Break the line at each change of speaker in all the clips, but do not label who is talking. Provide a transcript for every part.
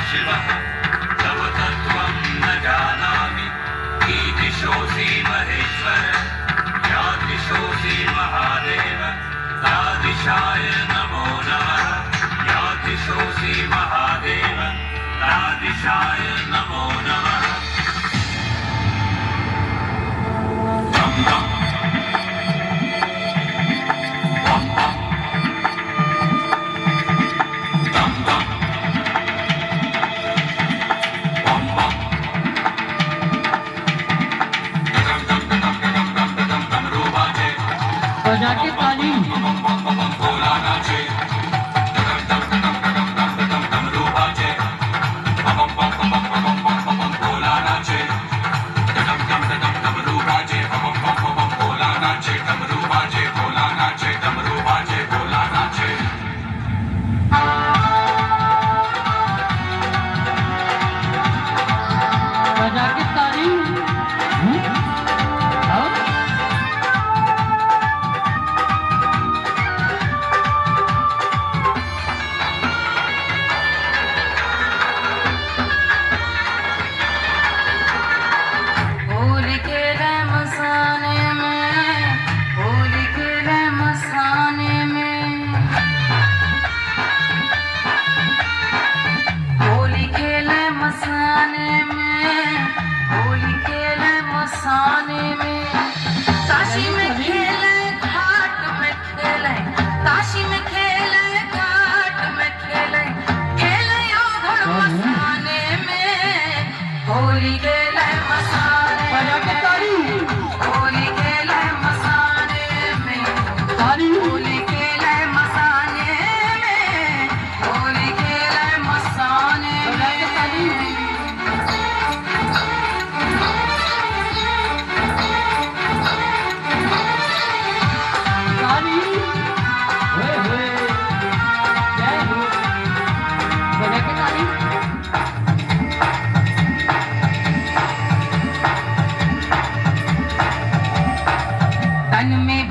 शिवः तव तत्त्वं न जानामि ईदिशोऽसि महेश्वर यादिशोऽसि महादेव तादिशाय नमो नमः यादिशोऽसि महादेव तादिशाय नमो नमः
बजा के ताली बजा के ताली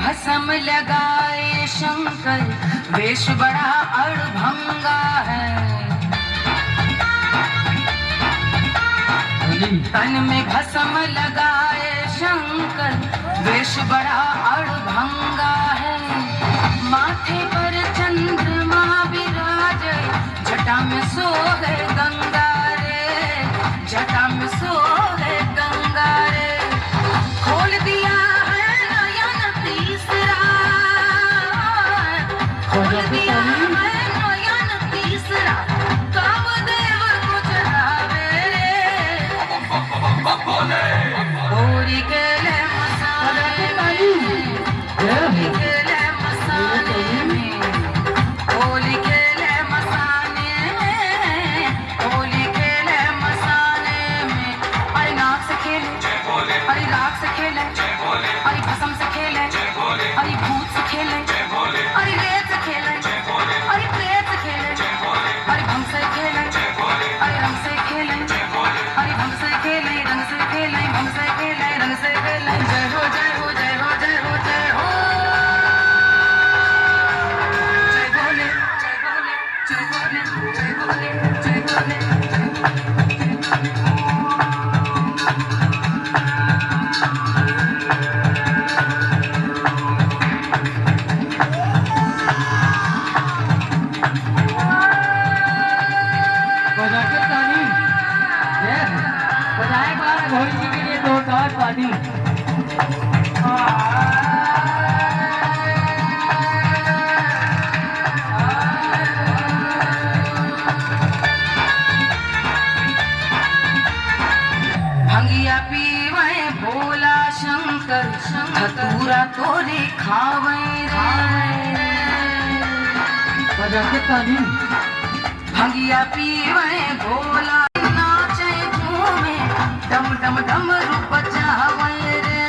भस्म लगाए शंकर वेश बड़ा अड़भंगा है तन में भस्म लगाए शंकर वेश बड़ा अड़भंगा है माथे पर चंद्रमा विराजे जटा में सोहे गंगा रे जटा में सोहे गंगा रे खोल दिया भंगिया पीवे भोला शंकर धतूरा तोरे खावे भंगिया पीवे भोला नाचे झूमे डम डम डम रूप जावे रे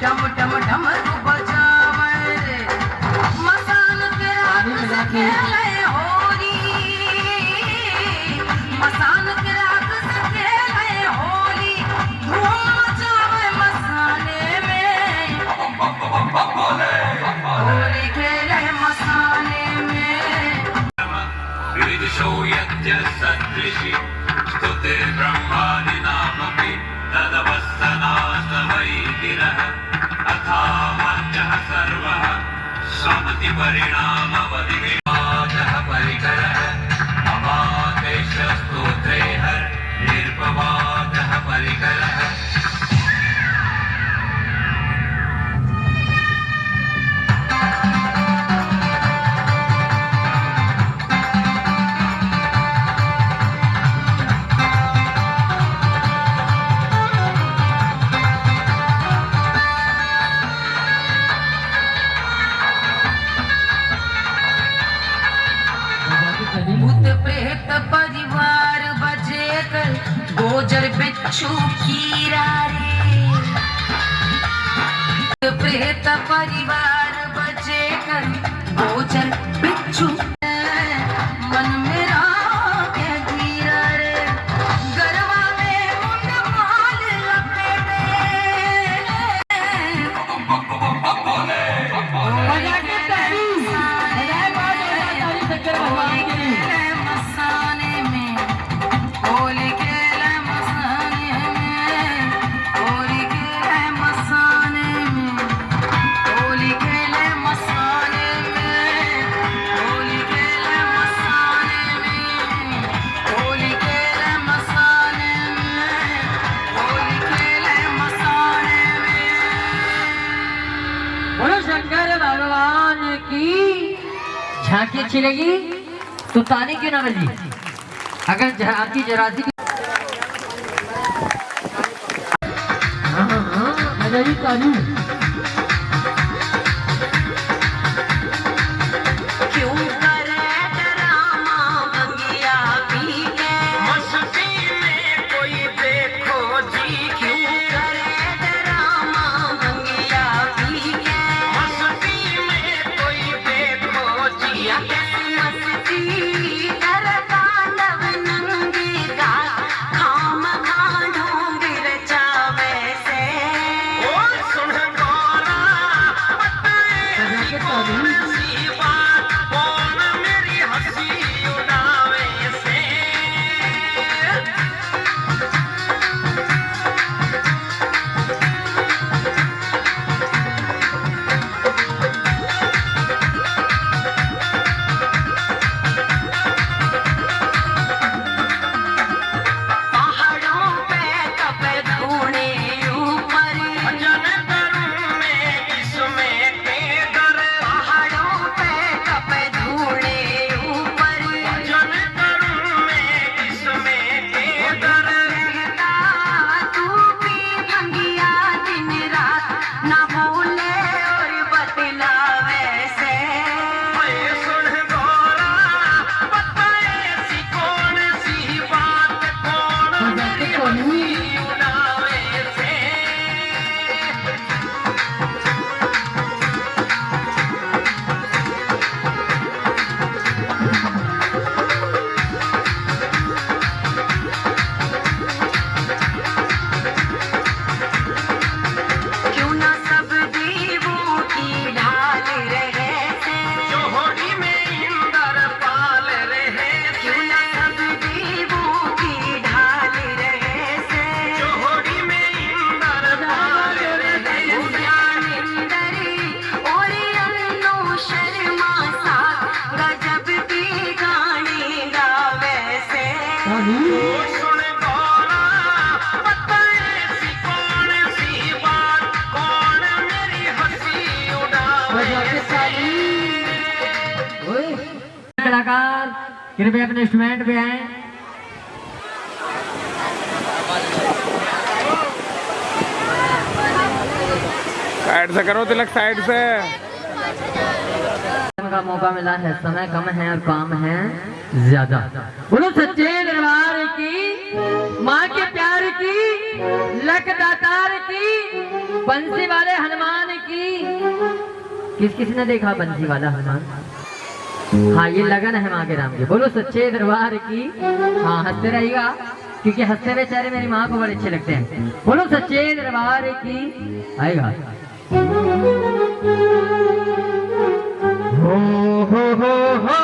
डम डम डम रूप जावे रे मसान के रात खेले होरी मसान के रात खेले होली धूम मचावे मसाने में होली खेले मसाने में
विदिशो यत् सदृशि स्तुतिर्ब्रह्मादिनामपि तदवस्थनास्तवै गिरः अथामर्चः सर्वः समतिपरिणामवधिविभाजः परिकरः अवादेश स्तोत्रे हर निर्पवादः परिकरः
भूत प्रेत परिवार बजे कर गोजर बिच्छू कीरा रे भूत प्रेत परिवार बजे कर गोजर बिच्छू मन मेरा के धीरा रे गरवा में मुंड माल लपेटे
बजा के ताली शंकर भगवान की
मसाने में होली के मसाने में होली के मसाने में होली के मसाने में होली के मसाने में होली के मसाने में होली के मसाने में।
बोलो शंकर भगवान की। झांकी अच्छी लगी तो ताली क्यों ना बजी? अगर झांकी जरासी बजाई ताली।
क्यों करे ड्रामा बंगिया पी के
मस्ती में कोई देखो जी
क्यों करे ड्रामा बंगिया पी के
मस्ती में कोई देखो जी
मस्ती करता नव नंगी गा खाम खानों गिर जावे से
ओ सुन गौरा
बजा के ताली।
सी बात कौन मेरी हंसी उड़ावे से
पहाड़ों पे कब धूने ऊपर
भजन करूं मैं किसमें के डर
पहाड़ों पे कब धूने ऊपर
भजन करूं मैं किसमें के डर
रहता तू भी भंगिया दिन रात ना भूले और बतलावे से
मैं सुन गौरा बताए सी कौन सी बात कौन
बजा के ताली।
उड़ावे से
क्यों ना सब दीवों की ढाल रहे से
जोहड़ी में इंदर पाल रहे
क्यों ना सब दीवों की ढाल रहे से
जोहड़ी में इंदर पाल रहे
ज्ञानेंद्री और अन्नो शर्मा सा गजब की गाने गावे से
ताली।
सुन गौरा बताए सी कौन सी बात कौन मेरी हंसी उड़ावे
बजा के ताली। ओए कलाकार कृपया अपने इंस्ट्रूमेंट पे आए।
साइड से करो तिलक, साइड से।
का मौका मिला है, समय कम है और काम है ज्यादा। बोलो सच्चे दरबार की, माँ के प्यार की, लक दातार की, बंसी वाले हनुमान की। किस ने देखा बंसी वाला हनुमान? हाँ, ये लगन है माँ के राम की। बोलो सच्चे दरबार की। हाँ, हंसते रहिएगा क्योंकि हंसते हुए चेहरे मेरी माँ को बड़े अच्छे लगते हैं। बोलो सच्चे दरबार की। आएगा हो हो हो हो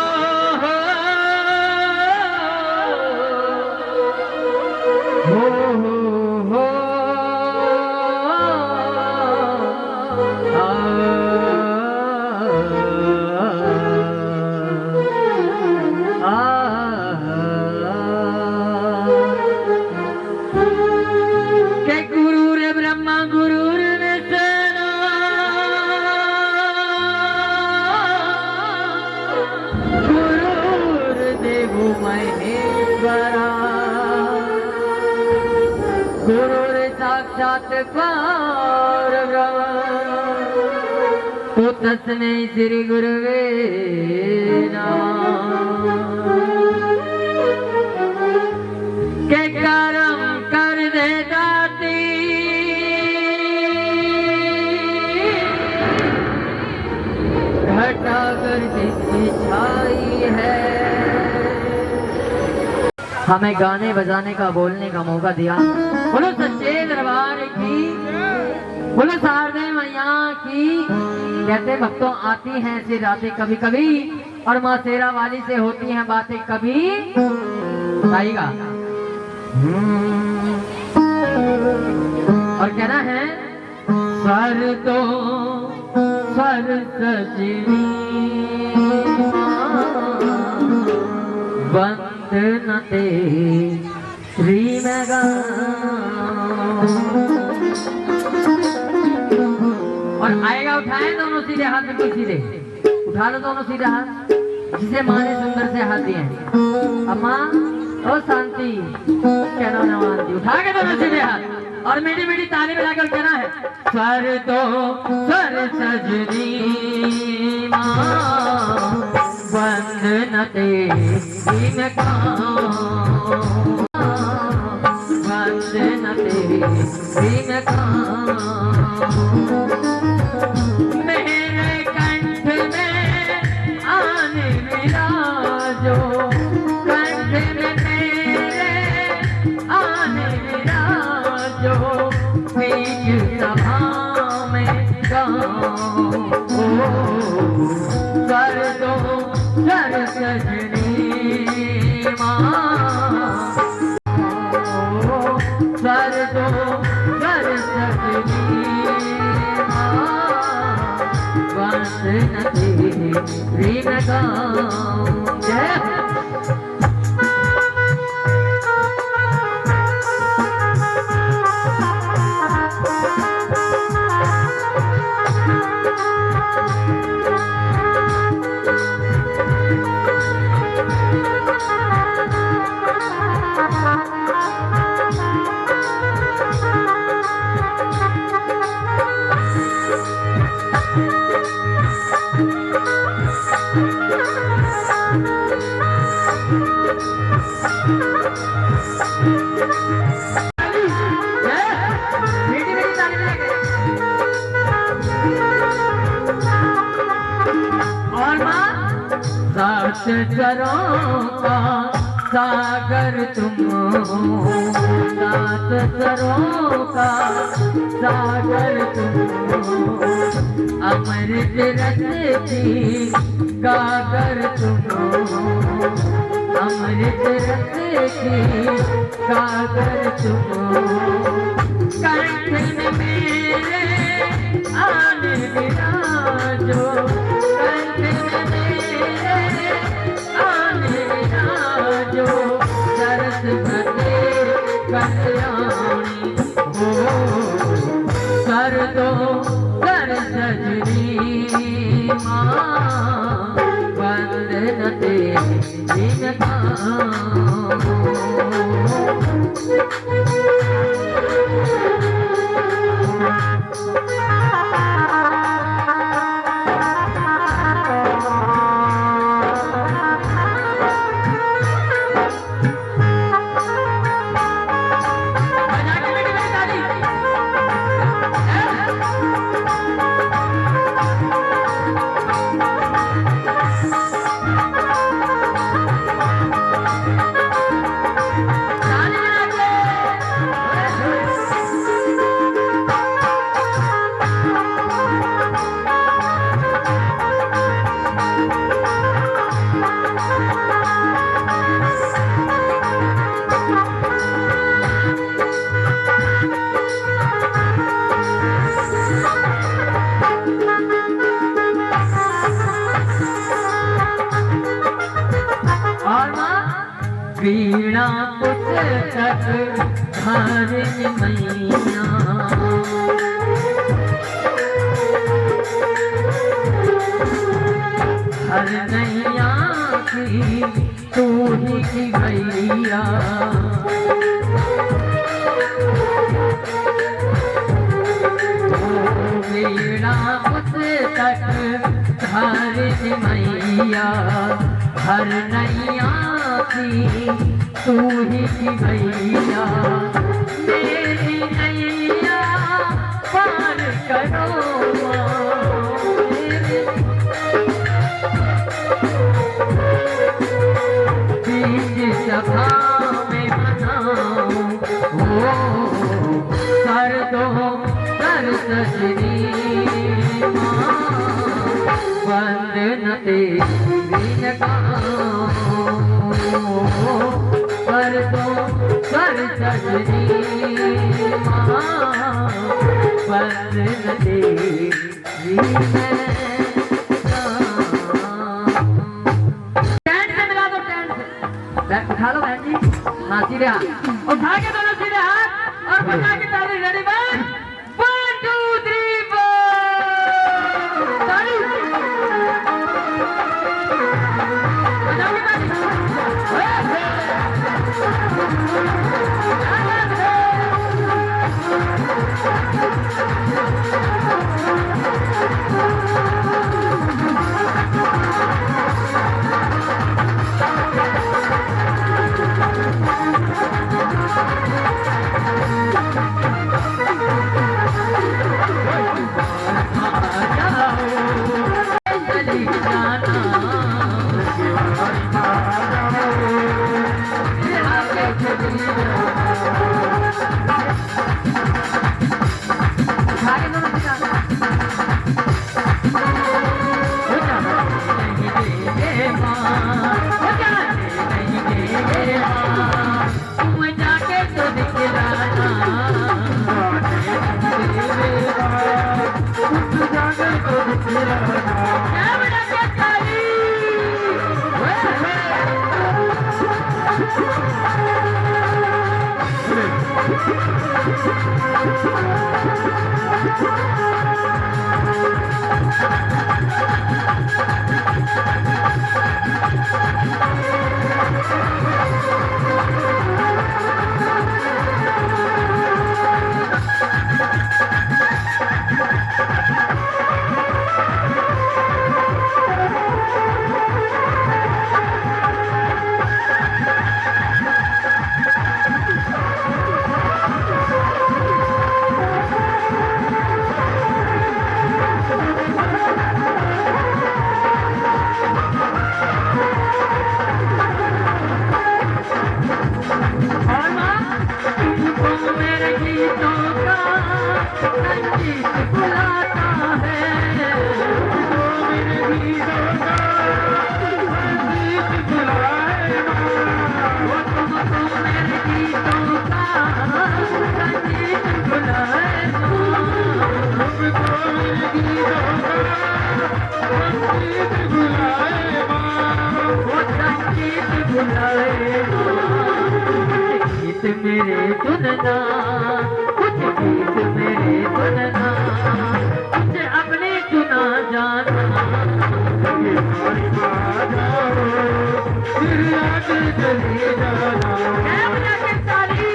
के गुरुर ब्रह्मा गुरुर विष्णु गुरुर्देव महेश्वरा गुरुर साक्षात परब्रह्म तो तस्मै श्री गुरुवे नमः। के कर्म कर दे दाती घटा कर जिसकी छाई है। हमें गाने बजाने का बोलने का मौका दिया। बोलो सच्चे दरबार की, बोलो शारदे मैया की। कहते भक्तों आती हैं ऐसी रातें कभी कभी और माँ शेरा वाली से होती हैं बातें कभी। आएगा और कहना है स्वर तो स्वर सजनी बंद न ते श्री में और आएगा। उठाए दोनों सीधे हाथ, बिल्कुल सीधे उठा लो दोनों सीधे हाथ, जिसे माँ ने सुंदर से हाथ दिए। अम्मा ओ शांति कहना ना मानती। उठा के दोनों सीधे हाथ और मीठी मीठी ताली बजाकर कहना है स्वर तो स्वर सजनी माँ बंद न तेरी में बंद न तेरी में मेरे कंठ में आने मिला जो कंठ में मेरे आने मिला जो बीच सभा में गाऊं कर दो कर सजनी माँ कर दो कर सजनी बंद न तेरी में गाऊं। जय सात सरों का सागर तुम हो, सात सरों का सागर तुम हो, अमृत रस की गागर तुम हो, अमृत रस की गागर तुम हो। कंठ में मेरे आने मिला जो कंठ में जो सरस भरे कल्याणी हो कर दो कर सजनी माँ बंद न तेरी में वीणा पुस्तक हर मैया हर नैया की तू ही की भैया मेरा पुस्तक हर मैया हर नैया की तू ही की भैया मेरी नैया पार करो बीच सभा में बनाओ कर दो कर सजनी बंद न तेरी कर दो कर सजनी बंद न तेरी उठा लो बहन जी हाँ सीधे हाथ उठा के दोनों सीधे हाथ और बजा के ताली रेडी 1 2 3 4 ताली बजाओ ताली मेरे सुनना कुछ गीत मेरे सुनना कुछ अपने सुना जाना चले जाना ताली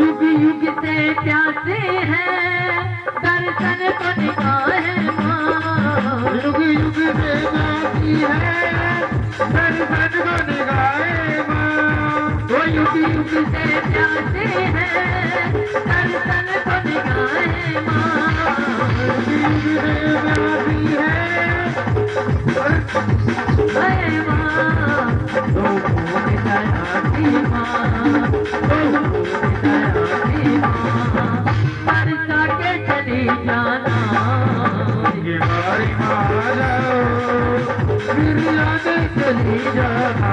युग युग से प्यासे हैं दर्शन को निगाहें माँ युग युग से प्यासी है दर्शन को निगाहें माँ वो युग युग से प्यासे हैं दर्शन को निगाहें माँ युग युग से प्यासी है माँ तो दयाती माँ बरसा के चली
बारी मारा फिर आगे चली जाना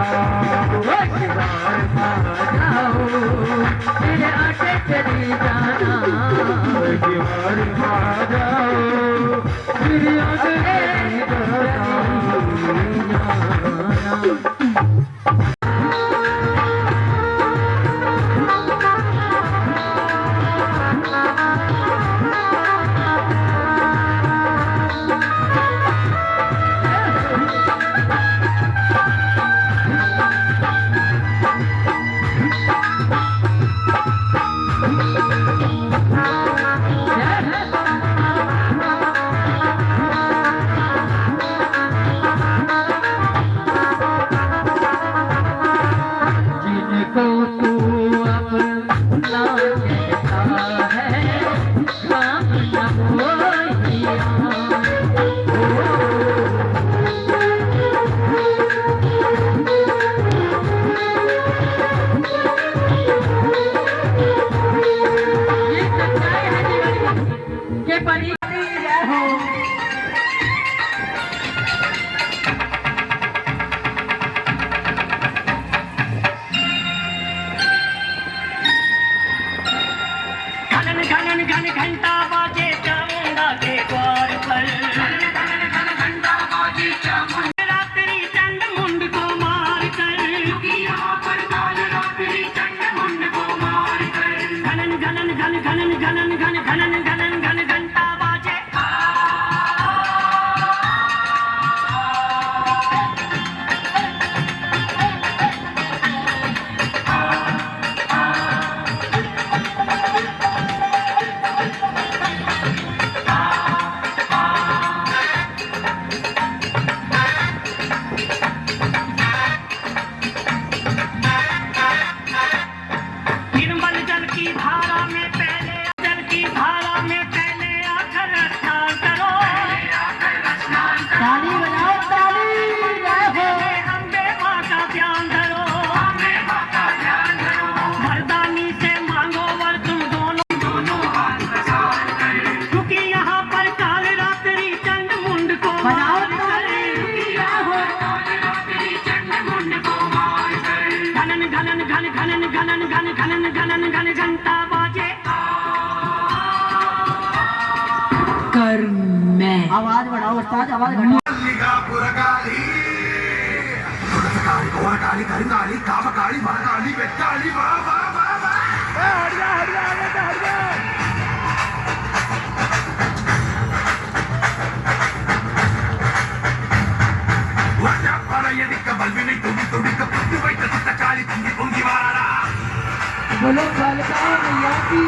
बारी जाओ मेरे आगे चली जाना
बारी मारा फिर आगे चली जाना
आवाज बढ़ाओ उस्ताद, आवाज बढ़ाओ। बोलो कालिका मैया की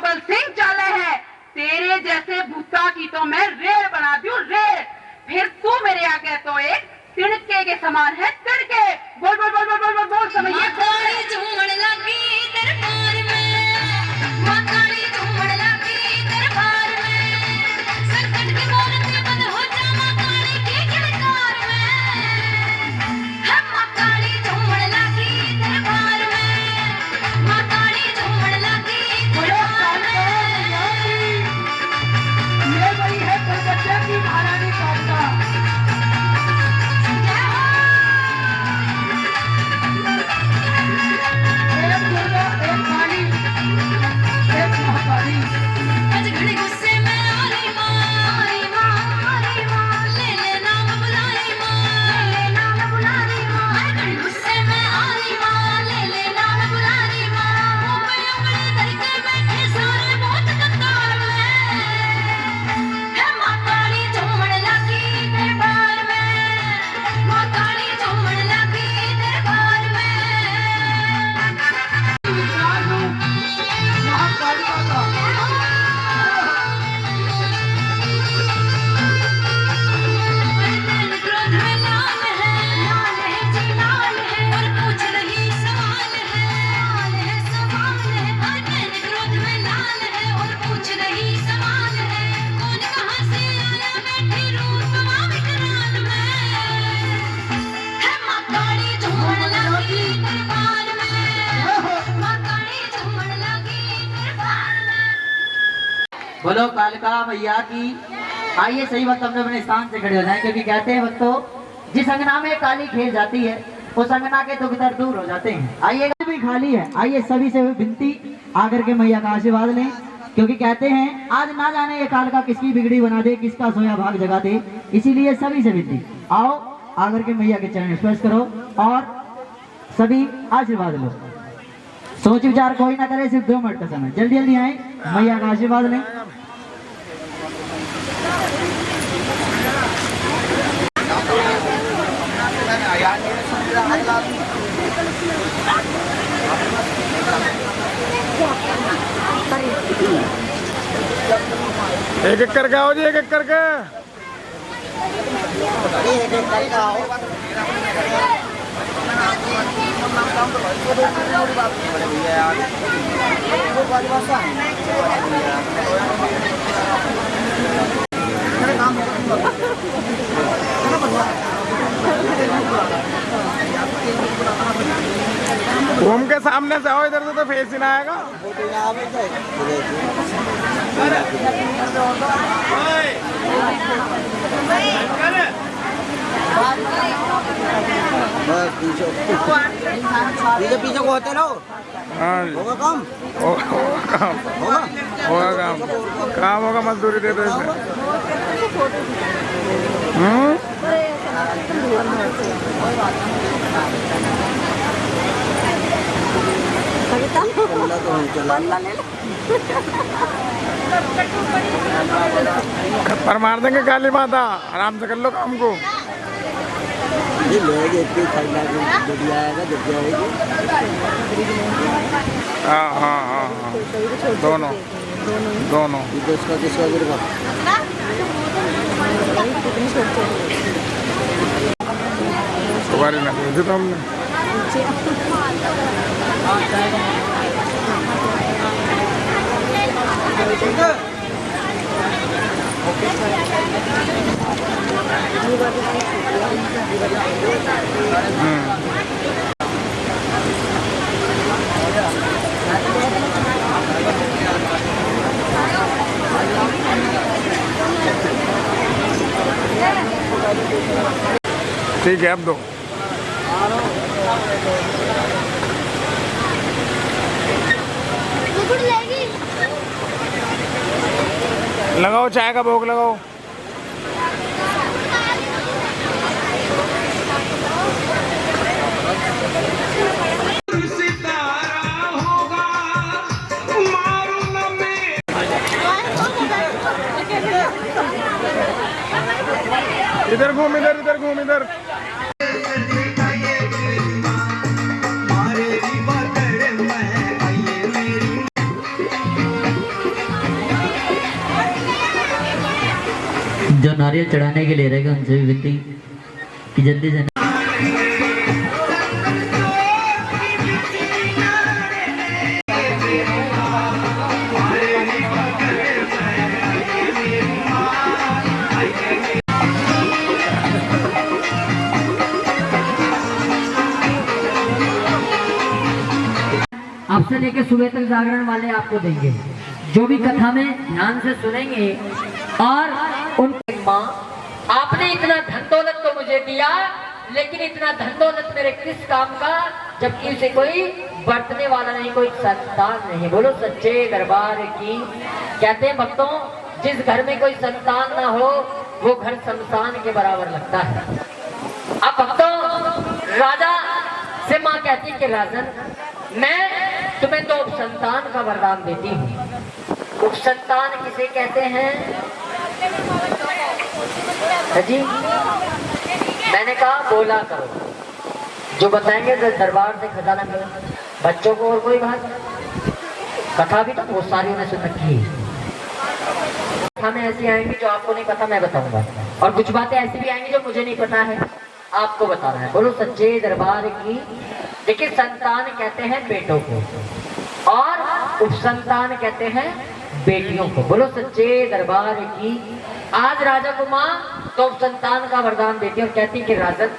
भगत सिंह चले हैं। तेरे जैसे भूता की तो मैं रेल बना दूं रेल। फिर तू मेरे आगे तो एक तिनके के समान है, तिनके। बोल बोल बोल बोल बोल बोल बोल समझिए।
माताड़ी झूमण लगी दरबार में, माताड़ी झूमण लगी दरबार में, संकट के मोल से बंद हो जा माताड़ी के किलकार में। है माताड़ी झूमण लगी दरबार में, माताड़ी झूमण लगी दरबार में।
ये वही है कलकत्ता की महारानी कालका। एक दुर्गा, एक काली, एक महाकाली।
आज घड़ी गुस्से में आरी माँ, आरी माँ, आरी माँ, ले ले नाम बुलाई माँ, ले ले नाम बुलाई माँ। आज घड़ी गुस्से में आरी माँ, ले ले नाम बुलाई माँ। ऊपर उंगली धरके बैठे सारे बहुत कतार में। है माताड़ी झूमण लगी दरबार में, माताड़ी झूमण लगी दरबार में।
महाकालिका का
नैन क्रोध में लाल है, लाल है जी लाल है, और पूछ रही सवाल है, सवाल है सवाल है। हर नैन क्रोध में लाल है और पूछ रही सवाल है, कौन कहाँ से आया बैठी रूप माँ विकराल में। है माताड़ी झूमण लगी दरबार में, माताड़ी झूमण लगी दरबार में।
बोलो कालका मैया की। आइए सही वक्त हम लोग अपने स्थान से खड़े हो जाएं, क्योंकि कहते हैं भक्तों जिस अंगना में काली खेल जाती है उस अंगना के दुख दर्द दूर हो जाते हैं। आइए भी खाली है, आइए सभी से विनती आकर के मैया का आशीर्वाद लें, क्योंकि कहते हैं आज ना जाने ये कालका किसकी बिगड़ी बना दे, किसका सोया भाग जगा दे। इसीलिए सभी से विनती, आओ आकर के मैया के चरण स्पर्श करो और सभी आशीर्वाद लो। सोच विचार कोई ना करे, सिर्फ 2 मिनट का समय, जल्दी जल्दी आए मैया का आशीर्वाद लें।
एक एक करके आओ जी, एक एक करके। घूम के सामने से आओ, इधर से तो फेस ही ना आएगा।
पीछे पीछे को होते रहो।
हाँ
होगा काम,
होगा काम,
होगा
होगा काम, काम होगा, मजदूरी दे दो इसे। खप्पर मार देंगे काली माता, आराम से कर लो काम को।
ये लोग इतनी ठंडा बढ़िया आएगा जब जाएगी।
हाँ हाँ हाँ हाँ, दोनों दोनों।
किसका किसका गिरगा
सवारी ना भेजे तो हमने। ठीक है, अब दो। लगाओ चाय का भोग लगाओ। इधर घूम, इधर इधर घूम, इधर।
जो नारियल चढ़ाने के लिए रहेगा उनसे विनती कि जल्दी से आपसे लेके सुबह तक जागरण वाले आपको देंगे, जो भी कथा में ध्यान से सुनेंगे। और उनकी माँ, आपने इतना धन दौलत तो मुझे दिया, लेकिन इतना धन दौलत मेरे किस काम का, जबकि उसे कोई बरतने वाला नहीं, कोई संतान नहीं। बोलो सच्चे दरबार की। कहते हैं भक्तों, जिस घर में कोई संतान ना हो वो घर शमशान के बराबर लगता है। अब भक्तों, राजा से माँ कहती कि राजन, मैं तुम्हें तो उपसंतान का वरदान देती हूँ। उपसंतान किसे कहते हैं जी? मैंने कहा बोला करो, जो बताएंगे तो दरबार से खजाना मिलेगा। बच्चों को और कोई बात, कथा भी तो बहुत सारी उन्हें सुन रखी है। हमें ऐसी आएंगी जो आपको नहीं पता, मैं बताऊंगा, और कुछ बातें ऐसी भी आएंगी जो मुझे नहीं पता है, आपको बताना है। बोलो सच्चे दरबार की। देखिए, संतान कहते हैं बेटों को और उपसंतान कहते हैं बेटियों को। बोलो सच्चे दरबार की। आज राजा को माँ तो उपसंतान का वरदान देती है और कहती कि राजन,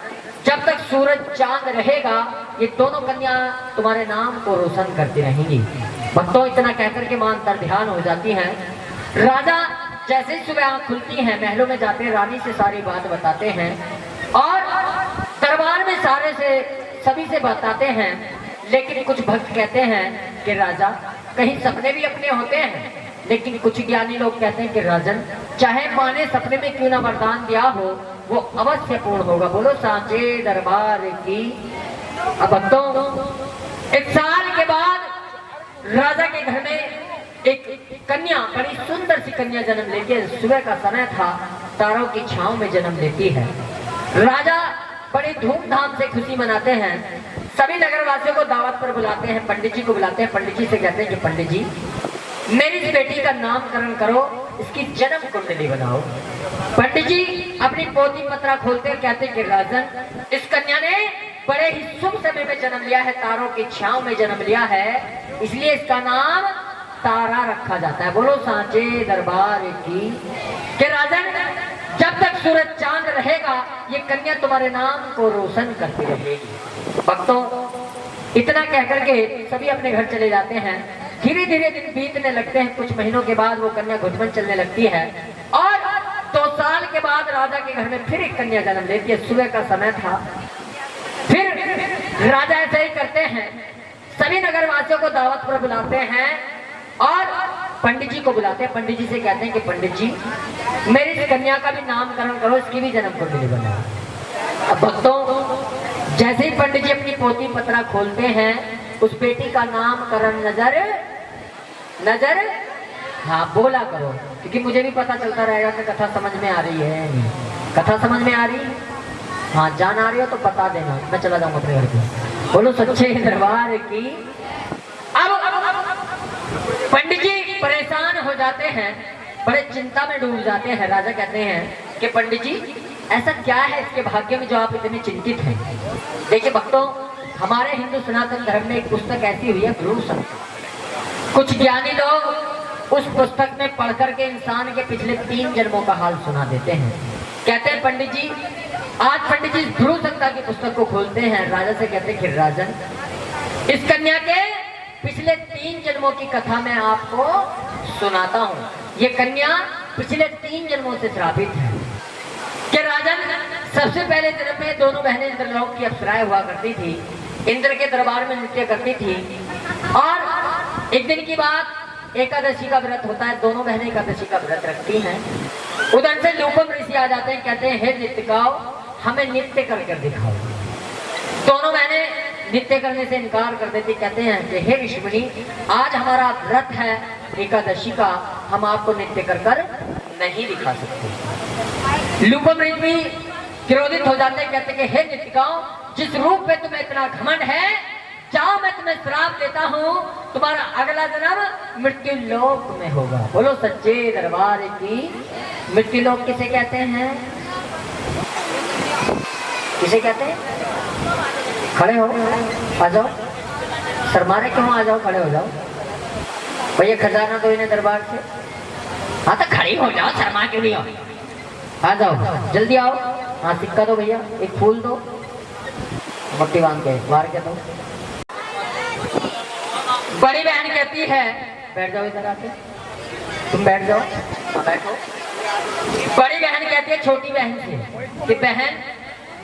जब तक सूरज चांद रहेगा ये दोनों कन्या तुम्हारे नाम को रोशन करती रहेंगी। भक्तों, इतना कहकर के मां अंतर ध्यान हो जाती हैं। राजा जैसे ही सुबह आंख खुलती है, महलों में जाते हैं, रानी से सारी बात बताते हैं और दरबार में सारे से सभी से बताते हैं। लेकिन कुछ भक्त कहते हैं कि राजा, कहीं सपने भी अपने होते हैं, लेकिन कुछ ज्ञानी लोग कहते हैं कि राजन, चाहे माँ ने सपने में क्यों ना वरदान दिया हो, वो अवश्य पूर्ण होगा। बोलो सांचे दरबार की। अब भक्तों, एक साल के बाद राजा के घर में एक कन्या, बड़ी सुंदर सी कन्या जन्म लेती है। सुबह का समय था, तारों की छांव में जन्म लेती है। राजा बड़ी धूमधाम से खुशी मनाते हैं। सभी नगरवासियों को दावत पर बुलाते हैं, पंडित जी को बुलाते हैं। पंडित जी से कहते हैं कि पंडित जी, मेरी इस बेटी का नामकरण करो, इसकी जन्म कुंडली बनाओ। पंडित जी अपनी पोथी पत्रा खोलते हैं, कहते हैं कि राजन, इस कन्या ने बड़े ही शुभ समय में जन्म लिया है, तारों की छांव में जन्म लिया है, इसलिए इसका नाम तारा रखा जाता है। बोलो सांचे दरबार की। कि राजन, जब तक सूरज चांद रहेगा ये कन्या तुम्हारे नाम को रोशन करती रहेगी। भक्तों, इतना कहकर के सभी अपने घर चले जाते हैं। धीरे धीरे दिन बीतने लगते हैं। कुछ महीनों के बाद वो कन्या घुटमन चलने लगती है और 2 साल के बाद राजा के घर में फिर एक कन्या जन्म लेती है। सुबह का समय था। फिर राजा ऐसे ही करते हैं, सभी नगरवासियों को दावत पर बुलाते हैं और पंडित जी को बुलाते हैं। पंडित जी से कहते हैं कि पंडित जी, मेरी इस कन्या का भी नामकरण करो, इसकी भी जन्म कुंडली बनाओ। अब भक्तों, जैसे ही पंडित जी अपनी पोथी पत्रा खोलते हैं, उस बेटी का नामकरण नजर हाँ बोला करो, क्योंकि मुझे भी पता चलता रहेगा कि कथा समझ में आ रही है। कथा समझ में आ रही? हाँ, जान आ रही हो तो बता देना, मैं चला जाऊंगा अपने घर पे। बोलो सच्चे दरबार की। अब पंडित जी परेशान हो जाते हैं, बड़े चिंता में डूब जाते हैं। राजा कहते हैं कि पंडित जी, ऐसा क्या है इसके भाग्य में जो आप इतने चिंतित हैं? देखिए भक्तों, हमारे हिंदू सनातन धर्म में एक पुस्तक ऐसी हुई है, ध्रुव संहिता। कुछ ज्ञानी लोग उस पुस्तक में पढ़ करके इंसान के पिछले 3 जन्मों का हाल सुना देते हैं। कहते हैं पंडित जी, आज पंडित जी ध्रुव संहिता की पुस्तक को खोलते हैं। राजा से कहते हैं कि राजन, इस कन्या के पिछले 3 जन्मों की कथा मैं आपको सुनाता हूँ। ये कन्या पिछले 3 जन्मों से श्रापित है। कि राजन, सबसे पहले जन्म में दोनों बहनें इंद्रलोक की अप्सराएं हुआ करती थी, इंद्र के दरबार में नृत्य करती थी। और एक दिन की बात, एकादशी का व्रत होता है, दोनों बहनें एकादशी का व्रत रखती हैं। उधर से लूपम ऋषि आ जाते हैं, कहते हैं हे नृत्यकाओ, हमें नृत्य कर दिखाओ। दोनों बहनें नृत्य करने से इनकार कर देती, कहते हैं कि हे ऋषिमुनि, आज हमारा व्रत है एकादशी का, हम आपको नृत्य कर नहीं दिखा सकते। लूपम ऋषि क्रोधित हो जाते हैं, कहते हैं कि हे नृत्यकाओं, जिस रूप पे तुम्हें इतना घमंड है, जाओ मैं तुम्हें श्राप देता हूँ, तुम्हारा अगला जन्म मृत्यु लोक में होगा। बोलो सच्चे दरबार की। मृत्यु लोक किसे कहते हैं? किसे कहते हैं? खड़े हो, आ जाओ। शर्माने क्यों? आ जाओ, खड़े हो जाओ। भैया खजाना दो इन्हें दरबार से। हाँ तो खड़ी हो जाओ, शर्मा क्यों नहीं हो? आ जाओ, जल्दी आओ। हाँ सिक्का दो भैया, एक फूल दो, मट्टी बांध के मार के दो। बड़ी बहन कहती है, बैठ जाओ इधर आके, तुम बैठ जाओ। हाँ बैठो। बड़ी बहन कहती है छोटी बहन से कि बहन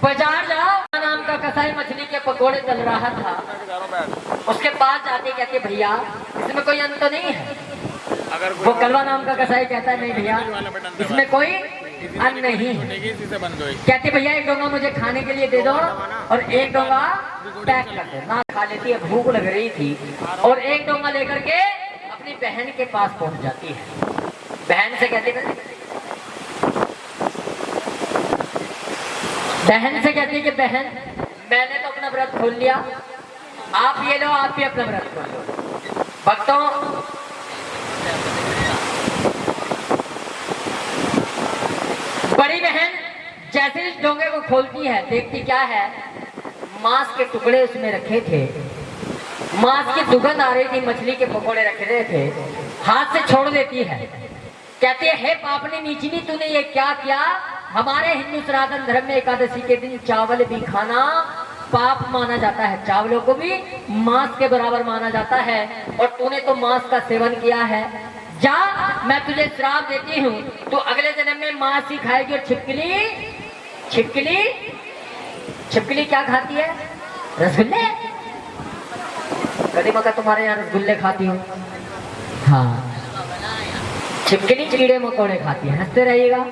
बाजार जाओ। नाम का कसाई मछली के पकोड़े चल रहा था, उसके पास जाके कहती भैया इसमें कोई अंत तो नहीं है? वो कलवा नाम का कसाई कहता है नहीं भैया इसमें कोई अन्न नहीं है। कहती भैया एक डोंगा मुझे खाने के लिए दे दो और एक डोंगा पैक कर दो। ना खा लेती है, भूख लग रही थी, और एक डोंगा लेकर के अपनी बहन के पास पहुंच जाती है। बहन से कहती है कि बहन मैंने तो अपना व्रत खोल लिया, आप ये लो, आप भी अपना व्रत खोल लो। भक्तों बड़ी बहन जैसे इस डोंगे को खोलती है, देखती क्या है, मांस के टुकड़े उसमें रखे थे, मांस की दुगंध आ रही थी, मछली के पकोड़े रखे रहे थे, हाथ से छोड़ देती है। कहती है हे पापनी नीचनी तूने ये क्या किया? हमारे हिंदू सनातन धर्म में एकादशी के दिन चावल भी खाना पाप माना जाता है, चावलों को भी मांस के बराबर माना जाता है, और तूने तो मांस का सेवन किया है। जा मैं तुझे श्राप देती हूँ, तू अगले जन्म में मांस ही खाएगी। और छिपकली क्या खाती है? रसगुल्ले। कभी मगर तुम्हारे यहाँ रसगुल्ले खाती हूँ? हाँ, छिपकली कीड़े मकोड़े खाती है। हंसते रहिएगा।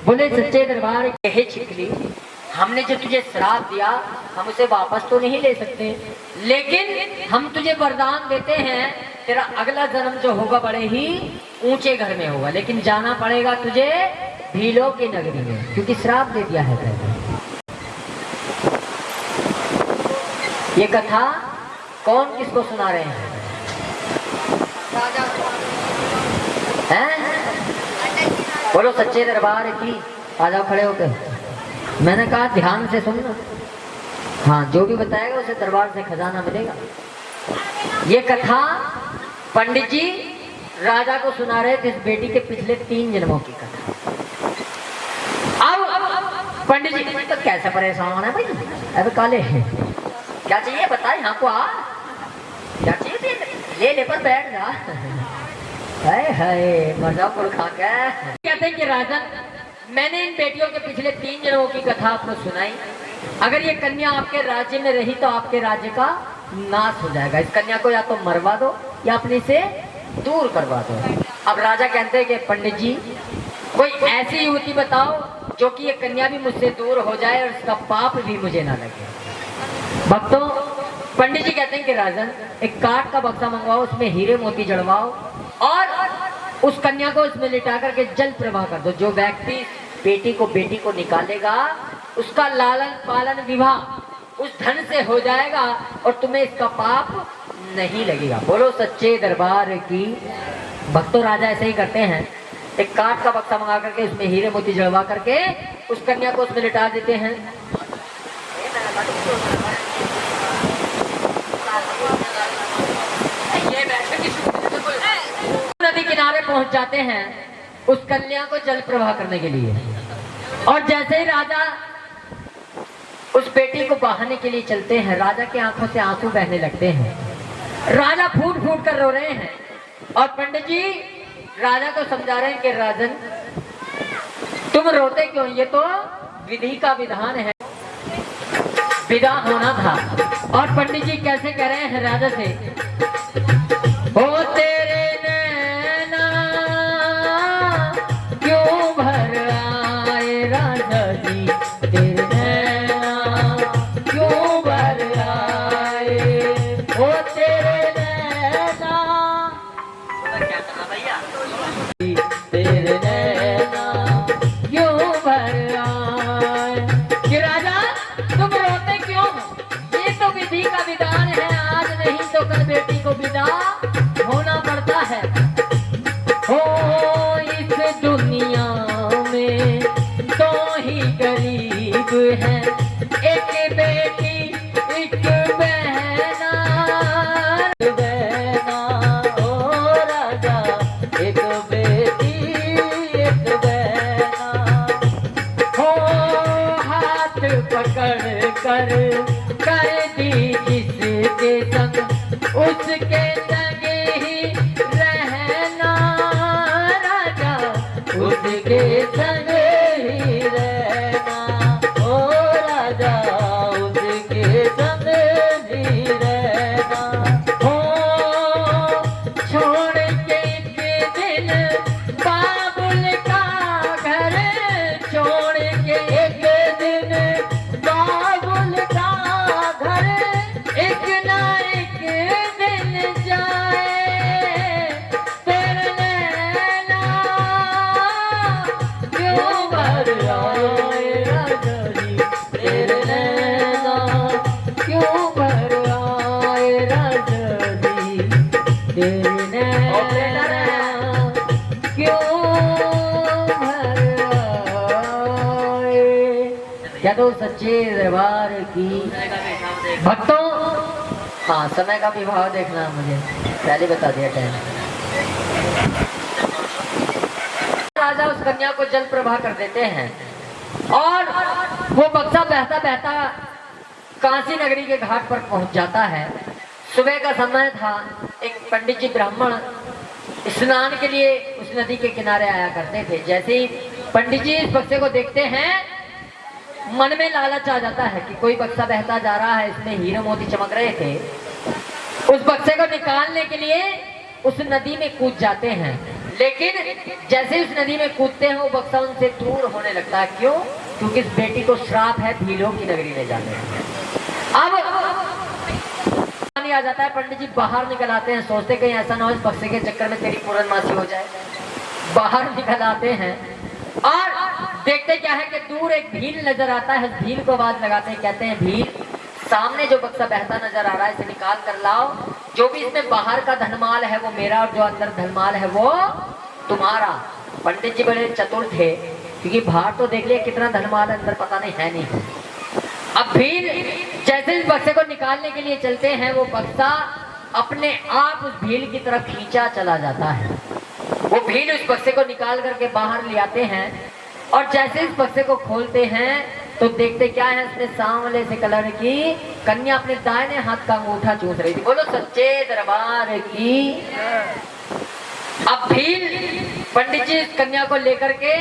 बोले सच्चे दरबार के छिपकली, हमने जो तुझे श्राप दिया हम उसे वापस तो नहीं ले सकते, लेकिन हम तुझे वरदान देते हैं तेरा अगला जन्म जो होगा बड़े ही ऊंचे घर में होगा, लेकिन जाना पड़ेगा तुझे भीलों की नगरी में, क्योंकि श्राप दे दिया है पहले। ये कथा कौन किसको सुना रहे हैं? बोलो सच्चे दरबार की। आ जाओ खड़े होकर। मैंने कहा ध्यान से सुनना। हाँ, जो भी बताएगा उसे दरबार से खजाना मिलेगा। ये कथा पंडित जी राजा को सुना रहे थे, इस बेटी के पिछले 3 जन्मों की कथा। अब पंडित जी तो कैसे परेशान है भाई? अबे काले क्या चाहिए बताए? यहाँ को आ, क्या चाहिए? ले पर बैठ जा। हाय मजा पर खा के कहते हैं कि राजन मैंने इन बेटियों के पिछले 3 जन्मों की कथा आपको सुनाई। अगर ये कन्या आपके राज्य में रही तो आपके राज्य का नाश हो जाएगा। इस कन्या को या तो मरवा दो या अपने से दूर करवा दो। अब राजा कहते हैं कि पंडित जी कोई ऐसी युवती बताओ जो कि ये कन्या भी मुझसे दूर हो जाए और इसका पाप भी मुझे ना लगे। भक्तों पंडित जी कहते हैं कि राजन एक काठ का बक्सा मंगवाओ, उसमें हीरे मोती जड़वाओ और उस कन्या को इसमें लिटा करके जल प्रवाह कर दो। जो व्यक्ति बेटी को निकालेगा उसका लालन पालन विवाह उस धन से हो जाएगा और तुम्हें इसका पाप नहीं लगेगा। बोलो सच्चे दरबार की। भक्तों राजा ऐसे ही करते हैं, एक काठ का बक्सा मंगा करके उसमें हीरे मोती जड़वा करके उस कन्या को उसमें लिटा देते हैं। नदी किनारे पहुंच जाते हैं उस कन्या को जल प्रवाह करने के लिए, और जैसे ही राजा उस बेटी को बहाने के लिए चलते हैं, राजा की आंखों से आंसू बहने लगते हैं। राजा फूट फूट कर रो रहे हैं और पंडित जी राजा को समझा रहे हैं कि राजन तुम रोते क्यों? ये तो विधि का विधान है, विदा होना था। और पंडित जी कैसे कह रहे हैं राजा से, ओ तेरे नैना क्यों भर आए राजा जी, तेरे नैना क्यों भर आए, ओ तेरे नैना क्या कहा भैया, तेरे नैना क्यों भर आए। कि राजा तुम रोते क्यों? ये तो विधि का विधान है, दुनिया में दो ही गरीब हैं, एक बेटी एक बहना। बहना ओ राजा, एक बेटी एक बहना। हो हाथ पकड़ कर दी जिसके संग, उसके संग ही रहना राजा, उसके संग ही रहना ओ राजा, उसके संग ही रहना। हो छोड़ के एक दिन बाबुल का घर, छोड़ के एक दिन बाबुल का घर, एक ना एक दिन जाए तेरे नैना क्यों भर आए राजा जी, तेरे नैना क्यों भर आए राजा जी, तेरे नैना क्यों भर आए। क्या तो सच्चे दरबार की भक्तों। हाँ, समय का भी भाव देखना मुझे पहले बता दिया टाइम। राजा उस कन्या को जल प्रवाह कर देते हैं और वो बक्सा बहता बहता काशी नगरी के घाट पर पहुंच जाता है। सुबह का समय था। एक पंडित जी ब्राह्मण स्नान के लिए उस नदी के किनारे आया करते थे। जैसे ही पंडित जी इस बक्से को देखते हैं, मन में लालच आ जाता है कि कोई बक्सा बहता जा रहा है, इसमें हीरे मोती चमक रहे थे। उस बक्से को निकालने के लिए उस नदी में कूद जाते हैं, लेकिन जैसे उस नदी में कूदते हैं वो बक्सा उनसे दूर होने लगता है। क्यों? क्योंकि इस बेटी को श्राप है भीलों की नगरी ले जाने का। अब पानी आ जाता है, पंडित जी बाहर निकल आते हैं, सोचते कहीं ऐसा ना हो इस बक्से के चक्कर में तेरी पूर्णमासी हो जाए। बाहर निकल आते हैं और देखते क्या है कि दूर एक भील नजर आता है। भील को आवाज लगाते हैं, कहते हैं भील, सामने जो बक्सा बहता नजर आ रहा है इसे निकाल कर लाओ। जो भी इसमें बाहर का धनमाल है वो मेरा और जो अंदर धनमाल है वो तुम्हारा। पंडित जी बड़े चतुर थे, क्योंकि बाहर तो देख लिया कितना धनमाल अंदर पता नहीं है नहीं। अब भील जैसे इस बक्से को निकालने के लिए चलते हैं, वो बक्सा अपने आप उस भील की तरफ खींचा चला जाता है। वो भील उस बक्से को निकाल करके बाहर ले आते हैं और जैसे इस बक्से को खोलते हैं तो देखते क्या है, इसमें सांवले से कलर की कन्या अपने दाहिने हाथ का अंगूठा चूस रही थी। बोलो सच्चे दरबार की। अब भील पंडित जी इस कन्या को लेकर के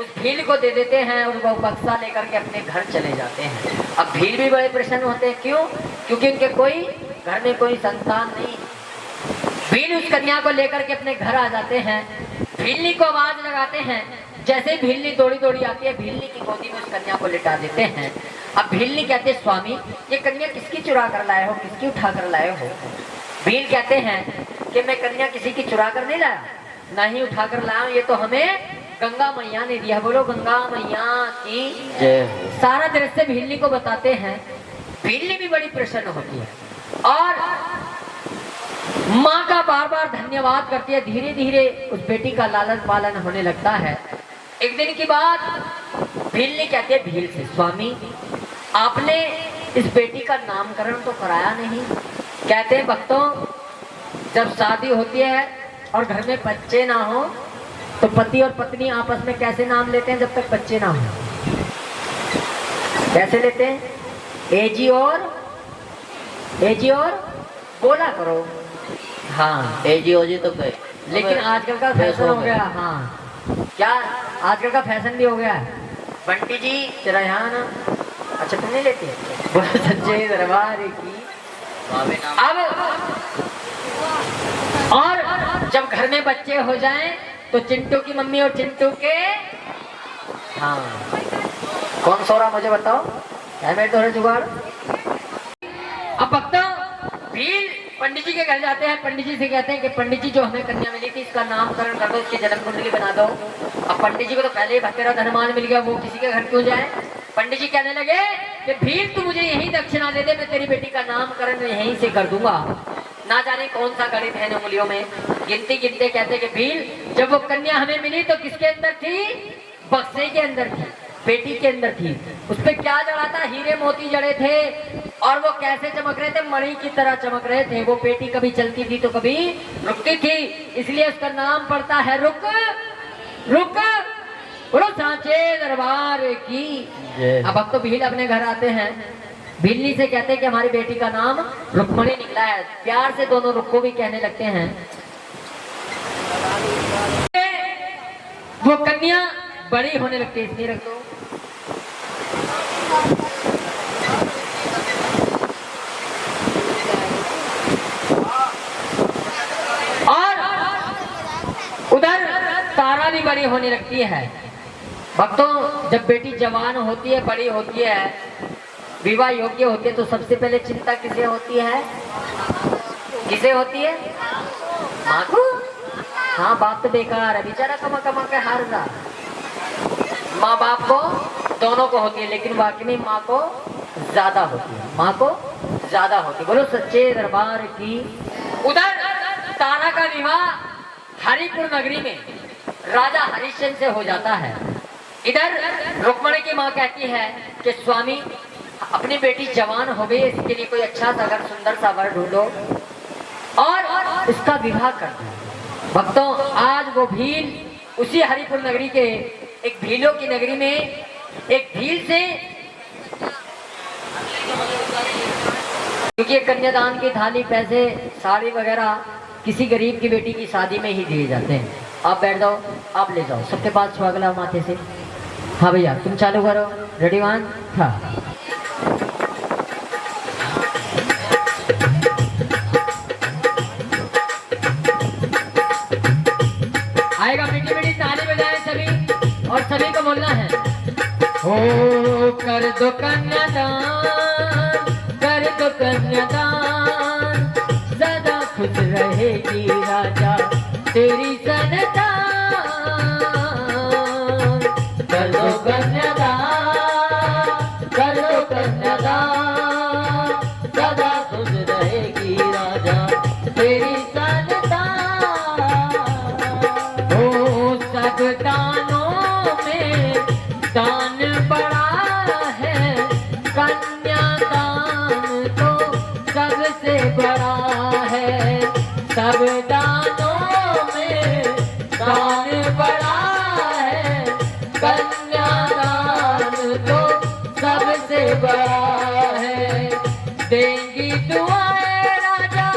उस भील को दे देते हैं और वो बक्सा लेकर के अपने घर चले जाते हैं। अब भील भी बड़े प्रसन्न होते हैं। क्यों? क्योंकि उनके कोई घर में कोई संतान नहीं। भील उस कन्या को लेकर के अपने घर आ जाते हैं। भीलनी को आवाज लगाते हैं। जैसे ही भीलनी दौड़ी दौड़ी आती है, भीलनी की गोदी में उस कन्या को लिटा देते हैं। अब भीलनी कहते हैं, स्वामी ये कन्या किसकी चुरा कर लाए हो, किसकी उठा कर लाए हो? भील कहते हैं कि मैं कन्या किसी की चुरा कर नहीं लाया, ना ही उठा कर लाया हूं, ये तो हमें गंगा मैया ने दिया। बोलो गंगा मैया की जय। सारा दृश्य भीलनी को बताते हैं। भीलनी भी बड़ी प्रसन्न होती है और माँ का बार बार धन्यवाद करती है। धीरे धीरे उस बेटी का लालन पालन होने लगता है। एक दिन की बात, भीलनी कहती है भील से, स्वामी आपने इस बेटी का नामकरण तो कराया नहीं। कहते हैं भक्तों, जब शादी होती है और घर में बच्चे ना हो तो पति और पत्नी आपस में कैसे नाम लेते हैं जब तक बच्चे ना हो? कैसे लेते हैं? एजी और बोला करो। हाँ
एजी ओजी तो कहे,
लेकिन आजकल का फैशन हो गया। हाँ क्या आजकल का फैशन भी हो गया है। बंटी जी तेरा यहाँ ना, अच्छा तुम नहीं लेती है? बोलो सच्चे दरबार की। अब और जब घर में बच्चे हो जाएं तो चिंटू की मम्मी और चिंटू के, हाँ कौन सो रहा मुझे बताओ, है मेरे दोहरे जुगाड़। अब भक्तों भील पंडित जी के घर जाते हैं। पंडित जी से कहते हैं कि पंडित जी जो हमें कन्या मिली थी इसका नामकरण कर दो, इसकी जन्म कुंडली बना दो। अब पंडित जी को तो पहले ही भतेरा धनमान मिल गया, वो किसी के घर क्यों जाए? पंडित जी कहने लगे कि भील तू मुझे यही दक्षिणा दे दे, मैं तेरी बेटी का नामकरण यहीं से कर दूंगा। ना जाने कौन सा गणित है उंगलियों में, गिनती गिनते कहते कि भील, जब वो कन्या हमें मिली तो किसके अंदर थी? बक्से के अंदर थी, पेटी के अंदर थी। उस पे क्या जड़ा था? हीरे मोती जड़े थे और वो कैसे चमक रहे थे? मणि की तरह चमक रहे थे। वो पेटी कभी चलती थी तो कभी रुकती थी, इसलिए उसका नाम पड़ता है रुक रुक। बोलो सांचे दरबार की। अब तो भील अपने घर आते हैं, भीलनी से कहते हैं कि हमारी बेटी का नाम रुक्मणी निकला है। प्यार से दोनों रुक को भी कहने लगते हैं। वो कन्या बड़ी होने लगती है, इसलिए रख दो। और उधर तारा भी बड़ी होने लगती है। भक्तों, जब बेटी जवान होती है, बड़ी होती है, विवाह योग्य होती है, तो सबसे पहले चिंता किसे होती है? किसे होती है? माँ को। हाँ, बाप तो बेकार है, बेचारा कमा कमा के हार रहा। माँ बाप को दोनों को होती है, लेकिन वाकई में माँ को ज्यादा होती है, माँ को ज्यादा होती है। बोलो सच्चे दरबार की। उधर तारा का विवाह हरिपुर नगरी में राजा हरिश्चंद्र से हो जाता है। इधर रुक्मणी की माँ कहती है कि स्वामी, अपनी बेटी जवान हो गई, इसके लिए कोई अच्छा सा घर, सुंदर सा वर ढूंढो और इसका विवाह कर दो। भक्तों, आज वो भील उसी हरिपुर नगरी के एक भीलों की नगरी में एक भील से, क्योंकि कन्यादान की थाली, पैसे, साड़ी वगैरह किसी गरीब की बेटी की शादी में ही दिए जाते हैं। आप बैठ जाओ, आप ले जाओ, सबके पास छुआ माथे से। हाँ भैया, तुम चालू करो। रेडी 1 हाँ। आएगा, मीठी मीठी ताली बजाएं सभी, और सभी को बोलना है, हो कर दो कन्यादान, कर दो कन्यादान, ज्यादा खुश रहेगी राजा तेरी संतान। कर दो कन्यादान, कर दो कन्यादान, ज्यादा खुश रहेगी राजा तेरी संतान। ओ सब दानों में दान बड़ा है, कन्यादान तो सबसे बड़ा है। सब दानों में दान बड़ा है, कन्यादान तो सबसे बड़ा है। देंगी दुआएं राजा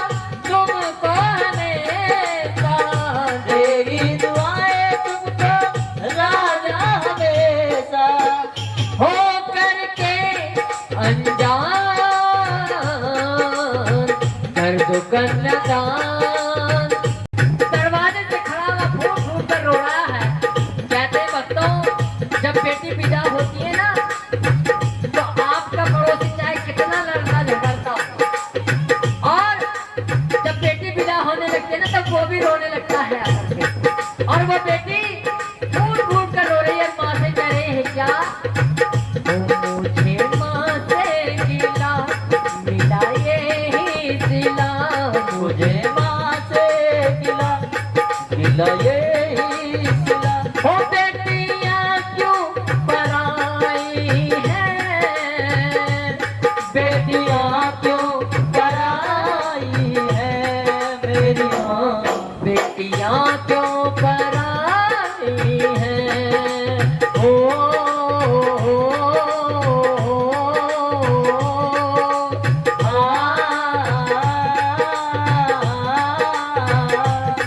तुमको हमेशा, देगी दुआएं तुमको राजा हमेशा, हो करके अनजान कर दो कन्यादान। दरवाजे से खड़ा हुआ फूट फूट कर रो रहा है। कहते हैं भक्तों, जब बेटी विदा होती है ना, तो आपका पड़ोसी चाहे कितना लड़ता झगड़ता हो, और जब बेटी विदा होने लगती है ना, तब वो भी रोने लगता है आकर के। और वो बेटी फूट फूट कर रो रही है, माँ से कह रही है क्या? मुझे माँ से गिला मिला ये सिला, मुझे माँ से गिला मिला ये सिला। हो बेटियाँ क्यों पराई हैं, बेटियाँ क्यों पराई हैं मेरी माँ, बेटियाँ क्यों पराई हैं। हो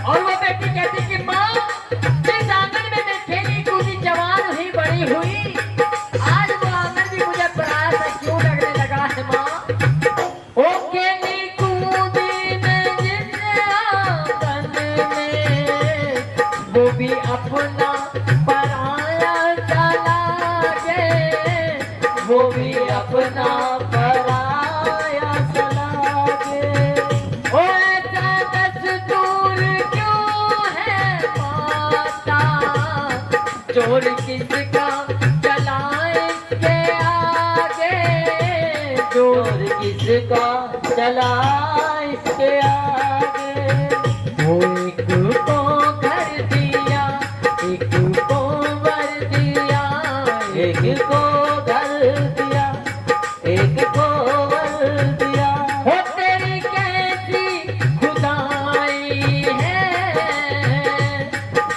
और वो बेटी कहती कि माँ, जिस आंगन में मैं खेली कूदी जवान हुई बड़ी हुई, आज वो आंगन भी मुझे पराया सा क्यों लगने लगा है माँ। ओ खेली कूदी मैं जिस आंगन में, वो भी अपना पराया चला गे, वो भी अपना पराया चला गे। ओ ऐसा दस्तूर क्यों है माता, चोर किसका चला इसके आगे, चोर किसका चला इसके आगे। वो एक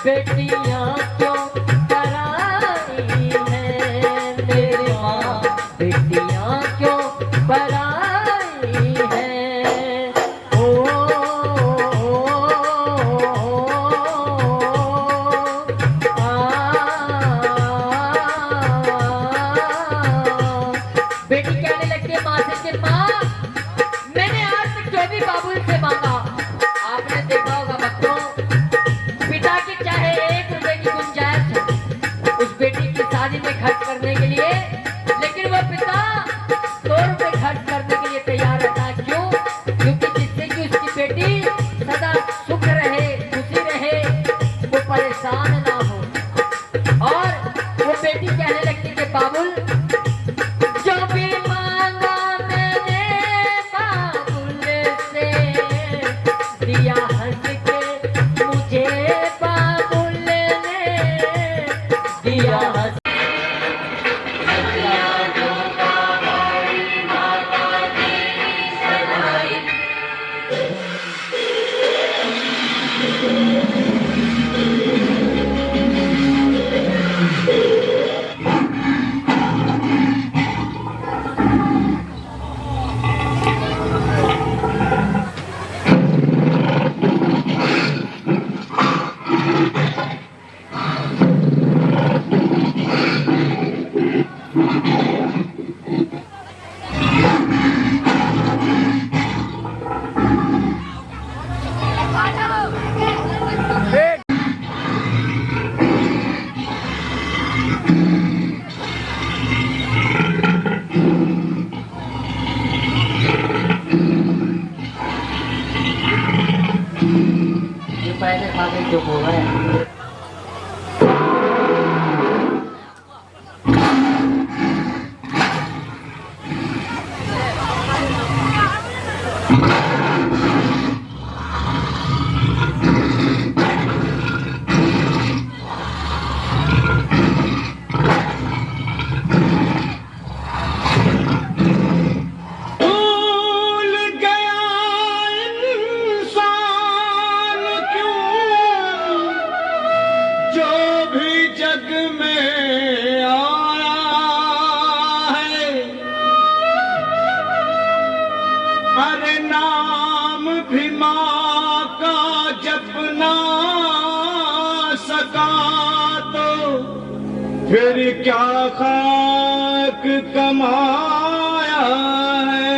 बेटियां क्यों पराई हैं मेरी माँ, बेटियां क्यों पराई हैं। बेटी कहने लगती है माँ से कि माँ, मैंने आज तक जो भी बाबुल से मांगा, आपने देखा होगा बच्चों, पिता की चाहे 1 रुपए की गुंजाइश हो उस बेटी की शादी में खर्च करने के लिए, लेकिन वह पिता 100 रुपए खर्च करने के लिए तैयार रहता है। क्यों? क्योंकि जिससे कि उसकी बेटी सदा सुख रहे, खुशी रहे, वो परेशान ना हो। और वो बेटी कहने लगती है बाबुल, जो भी मांगा मैंने बाबुल से, दिया हंस के मुझे बाबुल ने, दिया हंस। पहले खा के चुप हो गए।
भूल गया इंसान क्यों, जो भी जग में आया है, अरे नाम भी माँ का जप ना सका तो फिर क्या खाक कमाया है।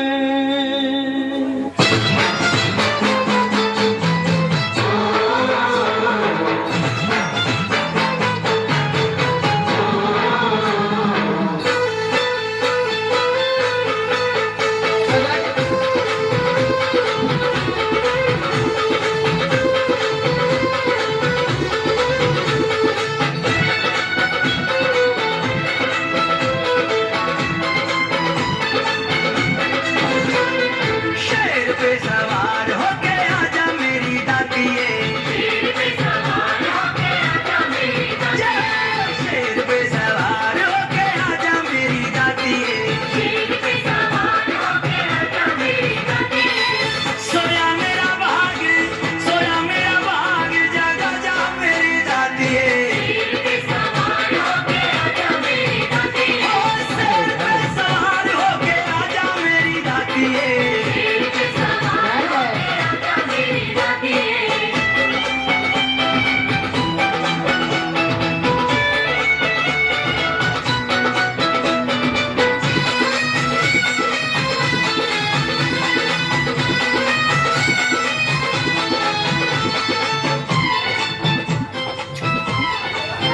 शेर पे सवार होके आजा मेरी दातिये, शेर पे सवार होके आजा मेरी दातिये, शेर पे सवार होके आजा मेरी दातिये, शेर पे सवार होके आजा मेरी दातिये। सोया मेरा भाग, सोया मेरा भाग, जागा जा मेरी दातिये, शेर पे सवार होके आजा मेरी दातिये, ओ शेर पे सवार होके आजा मेरी दातिये।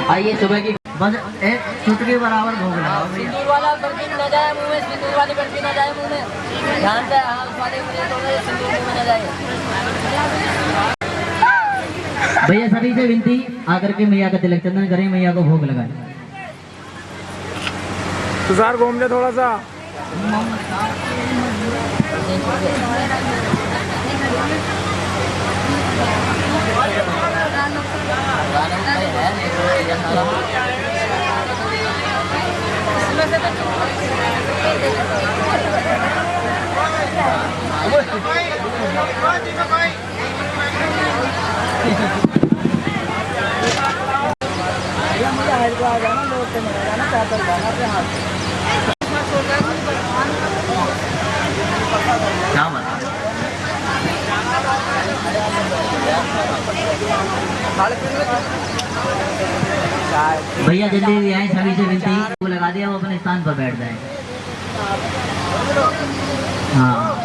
आइए सुबह की
बस एक चुटकी बराबर भोग लगाओ भैया।
सिंदूर वाला बर्फी न जाए मुंह में, सिंदूर वाली बर्फी न जाए मुंह में, ध्यान से हाथ वाले मुझे तो सिंदूर मुंह में न जाए।
भैया सभी से विनती, आकर के मैया का तिलक चंदन करें, मैया को भोग लगाएं।
तुषार घूम ले थोड़ा सा।
भाई
क्या बता भैया जल्दी आए, सभी से विनती वो लगा दिया, वो अपने स्थान पर बैठ जाए। हाँ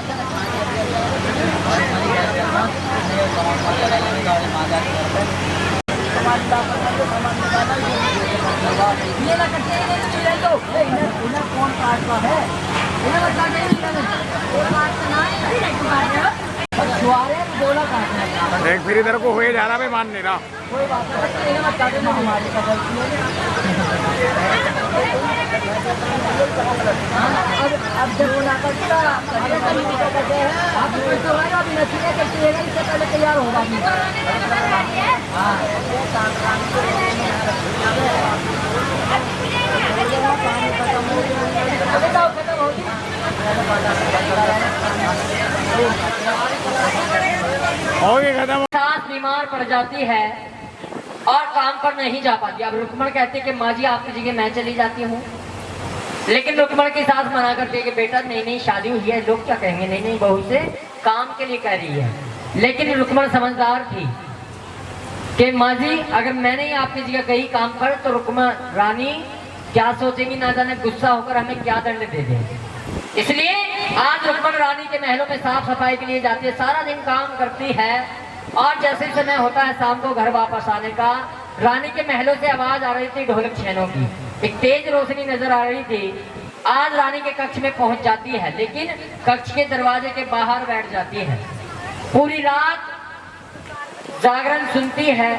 एक फिर इधर को हुए जा रहा, मैं मान नहीं रहा।
तैयार होगा
हो गई खत्म।
सास बीमार पड़ जाती है और काम पर नहीं जा पाती। अब रुक्मण कहते कि माँ जी आपकी जगह मैं चली जाती हूँ, लेकिन रुक्मण की सास मना करती है कि बेटा नहीं नहीं शादी हुई है, लोग क्या कहेंगे, नहीं नहीं बहू से काम के लिए कह रही है। लेकिन रुक्मण समझदार थी कि माँ जी अगर मैंने ही आपकी जगह कही काम पर तो रुक्मण रानी क्या सोचेंगी ना जाने, गुस्सा होकर हमें क्या दंड दे देंगे। इसलिए आज रुक्मण रानी के महलों में साफ सफाई के लिए जाती है, सारा दिन काम करती है और जैसे समय होता है शाम को घर वापस आने का, रानी के महलों से आवाज आ रही थी ढोलक छेनों की, एक तेज रोशनी नजर आ रही थी। आज रानी के कक्ष में पहुंच जाती है, लेकिन कक्ष के दरवाजे के बाहर बैठ जाती है, पूरी रात जागरण सुनती है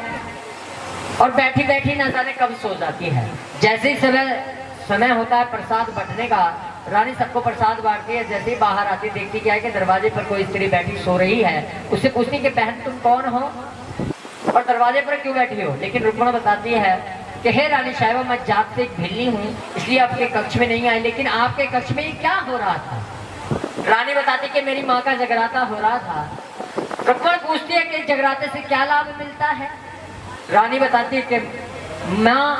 और बैठी बैठी न जाने कब सो जाती है। जैसे ही समय होता है प्रसाद बंटने का, रानी सबको प्रसाद बांटती है। जैसे ही बाहर आती देखती क्या है कि दरवाजे पर कोई स्त्री बैठी सो रही है। उससे पूछती कि बहन तुम कौन हो और दरवाजे पर क्यों बैठी हो। लेकिन रुक्मण बताती है कि हे रानी साहिबा मैं जात से एक भिल्ली हूँ, इसलिए आपके कक्ष में नहीं आई, लेकिन आपके कक्ष में ये क्या हो रहा था। रानी बताती कि मेरी माँ का जगराता हो रहा था। रुक्मण पूछती है कि जगराते से क्या लाभ मिलता है। रानी बताती है कि माँ